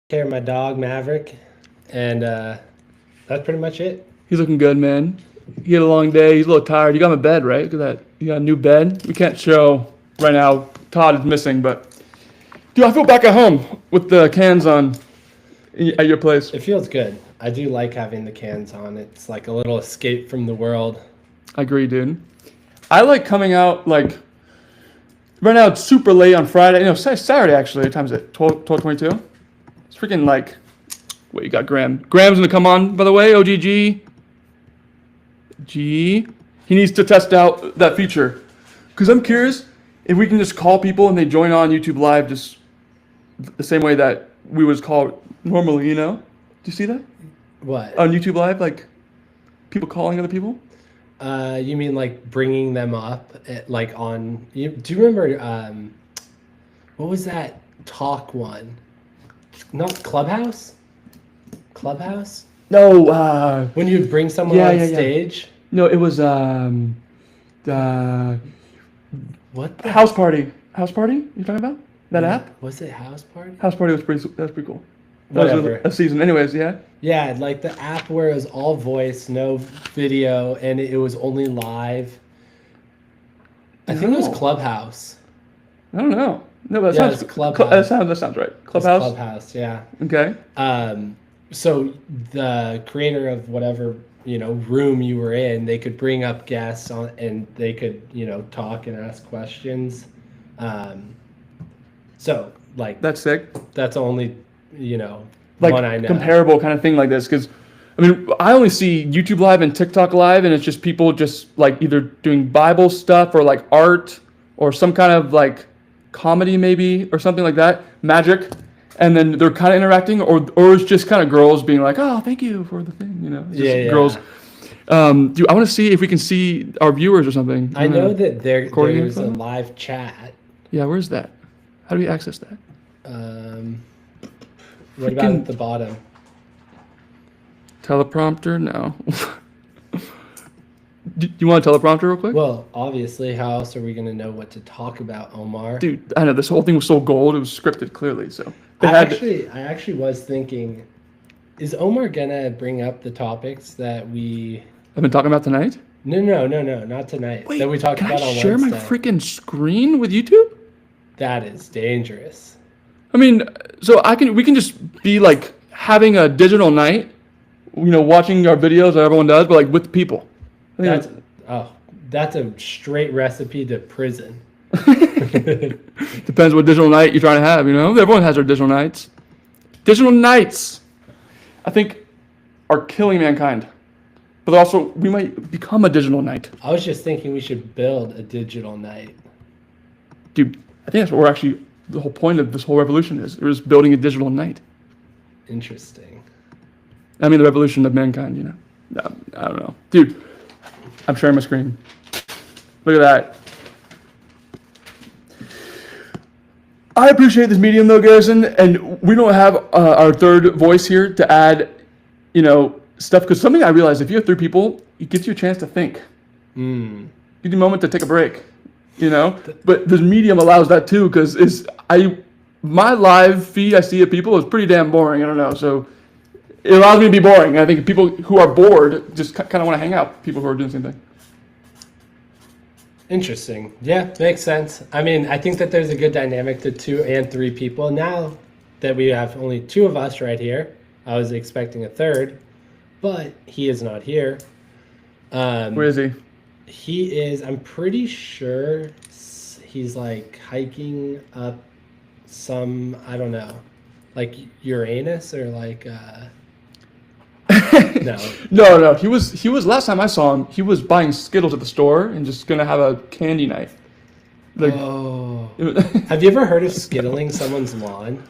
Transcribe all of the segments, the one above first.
care of my dog Maverick, and that's pretty much it. He's looking good, man. He had a long day. He's a little tired. You got him a bed, right? Look at that. You got a new bed. We can't show right now. Todd is missing, but dude, I feel back at home with the cans on at your place. It feels good. I do like having the cans on. It's like a little escape from the world. I agree, dude. I like coming out like right now. It's super late on Friday. No, Saturday actually. What time is it? 12:22. It's freaking like. Wait, you got Graham. Graham's gonna come on, by the way. OGG. He needs to test out that feature. Because I'm curious if we can just call people and they join on YouTube Live just the same way that we would call normally, you know? Do you see that? What? On YouTube Live, like people calling other people? You mean like bringing them up, like on? Do you remember? What was that talk one? Not Clubhouse. Clubhouse? No, When you would bring someone on stage? No, it was What the House Party. House Party? You talking about? That app? Was it House Party? House Party was pretty cool. That Whatever. was a season. Anyways, yeah. Yeah, like the app where it was all voice, no video, and it was only live. I think it was No. Clubhouse. I don't know. No, but Yeah, that it's Clubhouse. That sounds right. It was Clubhouse. Clubhouse, yeah. Okay. So the creator of whatever room you were in, they could bring up guests on, and they could talk and ask questions. So like That's sick. that's only Like one I know. comparable kind of thing like this, because I mean I only see YouTube Live and TikTok Live, and it's just people just like either doing Bible stuff or like art or some kind of like comedy maybe or something like that, magic, and then they're kind of interacting, or it's just kind of girls being like, oh, thank you for the thing, It's just Yeah. girls. Dude, I want to see if we can see our viewers or something. I know that Recording there's a info? live chat. Yeah, where's that? How do we access that? What about Freaking- at the bottom? Teleprompter? No. Do you want a teleprompter real quick? Well, obviously, how else are we going to know what to talk about, Omar? Dude, I know this whole thing was so gold. It was scripted clearly, so I actually was thinking, is Omar gonna bring up the topics that we? I've been talking about tonight. No, not tonight. Wait, that we talked can about I on share Wednesday. my freaking screen with YouTube? That is dangerous. I mean, so we can just be like having a digital night, watching our videos that everyone does, but like with people. I think That's a straight recipe to prison. depends what digital night you're trying to have. Everyone has their digital nights. Digital nights, I think, are killing mankind. But also, we might become a digital night. I was just thinking we should build a digital night. Dude, I think that's what the whole point of this whole revolution is. We're just building a digital night. Interesting. I mean, the revolution of mankind, I don't know. Dude, I'm sharing my screen. Look at that. I appreciate this medium though, Garrison, and we don't have our third voice here to add, stuff, because something I realized, if you have three people, it gives you a chance to think. Gives you a moment to take a break, But this medium allows that too, because my live feed I see of people is pretty damn boring. I don't know, so it allows me to be boring. I think people who are bored just kind of want to hang out. People who are doing the same thing. Interesting. Yeah, makes sense. I mean, I think that there's a good dynamic to 2 and 3 people. Now that we have only 2 of us right here, I was expecting a third, but he is not here. Where is he? He is, I'm pretty sure he's like hiking up some, I don't know, like Uranus or like, no. No. He was last time I saw him, he was buying Skittles at the store and just gonna have a candy night. Like, Oh. Have you ever heard of skittling someone's lawn?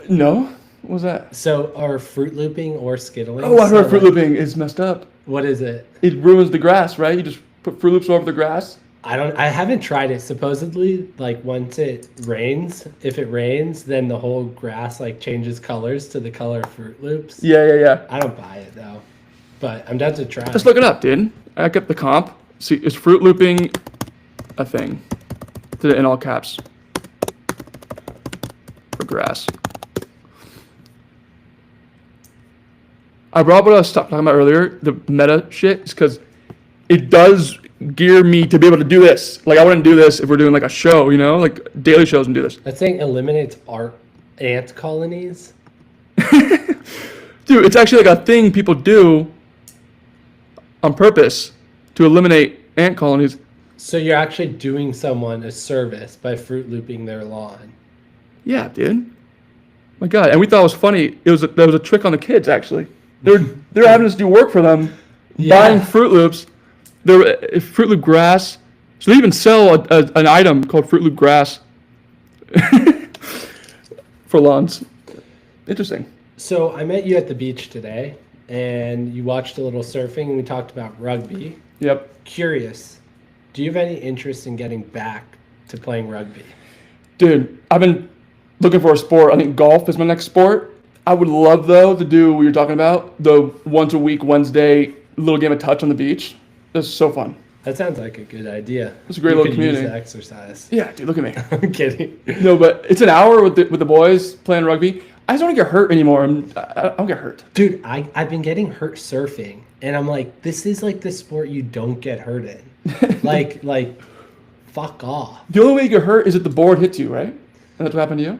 no? What was that? So, or Fruit Looping or skittling? Oh, I heard So, Fruit like, Looping is messed up. What is it? It ruins the grass, right? You just put Fruit Loops over the grass. I haven't tried it. Supposedly, like once it rains, if it rains, then the whole grass like changes colors to the color of Fruit Loops. Yeah. I don't buy it though, but I'm down to try. Just look it up, dude. I get the comp. See, is Fruit Looping a thing? Did it in all caps. For grass. I brought up what I was talking about earlier, the meta shit, is because it does gear me to be able to do this. Like, I wouldn't do this if we're doing like a show, you know, like daily shows and do this. That thing eliminates ant colonies. Dude, it's actually like a thing people do on purpose to eliminate ant colonies. So you're actually doing someone a service by Fruit Looping their lawn. Yeah, dude. My God, and we thought it was funny. There was a trick on the kids actually. They're having us do work for them, buying Fruit Loops. They're Fruit Loop grass. So they even sell an item called Fruit Loop grass for lawns. Interesting. So I met you at the beach today, and you watched a little surfing, and we talked about rugby. Yep. Curious, do you have any interest in getting back to playing rugby? Dude, I've been looking for a sport. I think golf is my next sport. I would love, though, to do what you're talking about, the once a week, Wednesday, little game of touch on the beach. That's so fun. That sounds like a good idea. It's a great You little could use community. the exercise. Yeah, dude, look at me. I'm kidding. No, but it's an hour with the boys playing rugby. I just don't get hurt anymore. I don't get hurt. Dude, I've been getting hurt surfing, and I'm like, this is like the sport you don't get hurt in. like, fuck off. The only way you get hurt is if the board hits you, right? And that's what happened to you?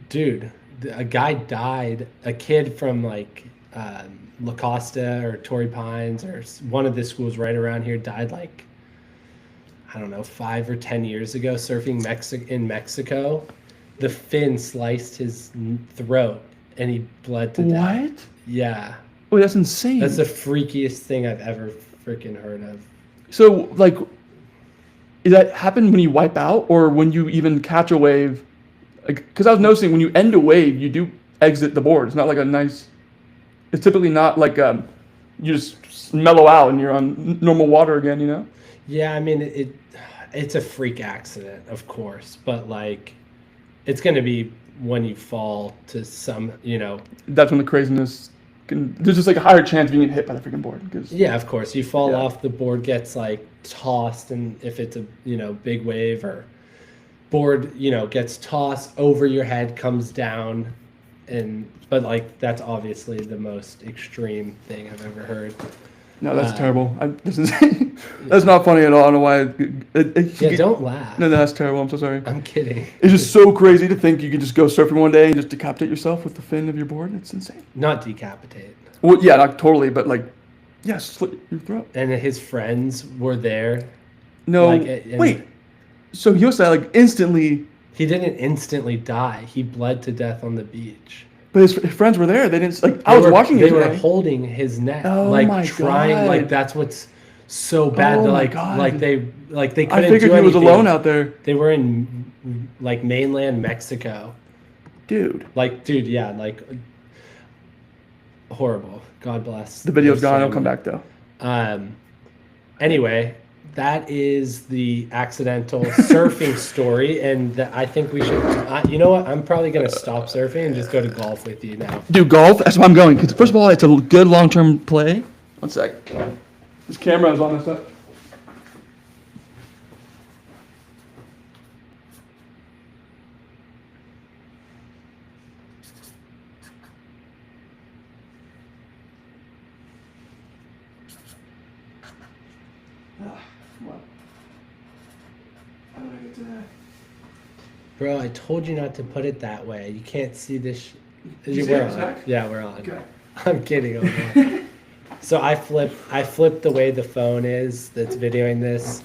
Dude, a guy died, a kid from like La Costa or Torrey Pines or one of the schools right around here died like, I don't know, 5 or 10 years ago surfing in Mexico. The fin sliced his throat and he bled to death. What? Yeah. Oh, that's insane. That's the freakiest thing I've ever freaking heard of. So, like, does that happen when you wipe out or when you even catch a wave? Like, because I was noticing when you end a wave, you do exit the board. It's not like a nice. It's typically not like you just mellow out and you're on normal water again. You know. Yeah, I mean it's a freak accident, of course, but like it's going to be when you fall to some, you know. That's when the craziness can. There's just like a higher chance of being hit by the freaking board. Cause, Yeah, of course. You fall Yeah. off, the board gets like tossed, and if it's a, you know, big wave or board, you know, gets tossed over your head, comes down, but like that's obviously the most extreme thing I've ever heard. No, that's terrible. This is that's not funny at all. I don't know why. Yeah, don't laugh. No, that's terrible. I'm so sorry. I'm kidding. It's just so crazy to think you could just go surfing one day and just decapitate yourself with the fin of your board. It's insane. Not decapitate. Well, yeah, not totally, but like, yeah, slit your throat. And his friends were there. No, Like, and- wait. So he was like instantly, He didn't instantly die. He bled to death on the beach. but his friends were there. They didn't like. I was watching it They were today. holding his neck, Oh like my trying. God. Like that's what's so bad. Oh They're my like, God. they couldn't I figured do he was anything. alone out there, They were in like mainland Mexico. dude. Like, dude, yeah, like horrible. God bless. The video's his gone. It'll family. come back though. Anyway, that is the accidental surfing story, and I think we should. You know what? I'm probably gonna stop surfing and just go to golf with you now. Dude, golf. That's why I'm going. Because first of all, it's a good long-term play. One sec. This camera is all messed up. Bro, I told you not to put it that way. You can't see this. you see We're it, on. Zach? Yeah, we're on. Okay. I'm kidding. I'm not. So I flip the way the phone is that's videoing this,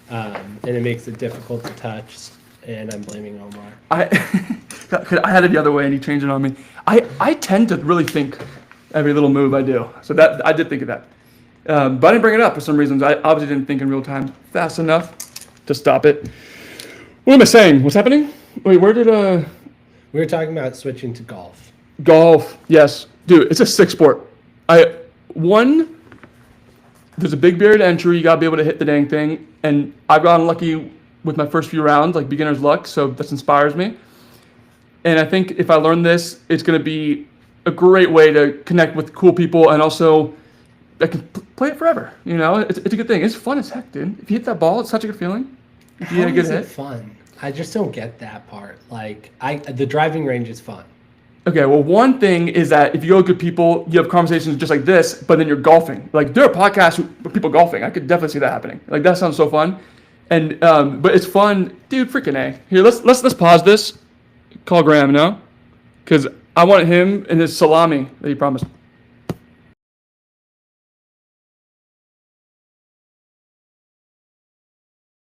and it makes it difficult to touch. And I'm blaming Omar. I had it the other way and he changed it on me. I tend to really think every little move I do. So that I did think of that. But I didn't bring it up for some reasons. I obviously didn't think in real time fast enough to stop it. What am I saying? What's happening? Wait, where did We were talking about switching to golf. golf? Yes, dude, it's a sick sport. There's a big barrier to entry. You gotta be able to hit the dang thing. And I've gotten lucky with my first few rounds, like beginner's luck. So this inspires me. And I think if I learn this, it's gonna be a great way to connect with cool people, and also I can play it forever. You know, it's a good thing. It's fun as heck, dude. If you hit that ball, it's such a good feeling. If you How hit a good is it hit. fun? I just don't get that part. Like the driving range is fun. Okay, well, one thing is that if you go with good people, you have conversations just like this, but then you're golfing. Like, there are podcasts with people golfing. I could definitely see that happening. Like, that sounds so fun. And but it's fun, dude. Freaking A. Here, let's pause this. Call Graham now, because I want him and his salami that he promised.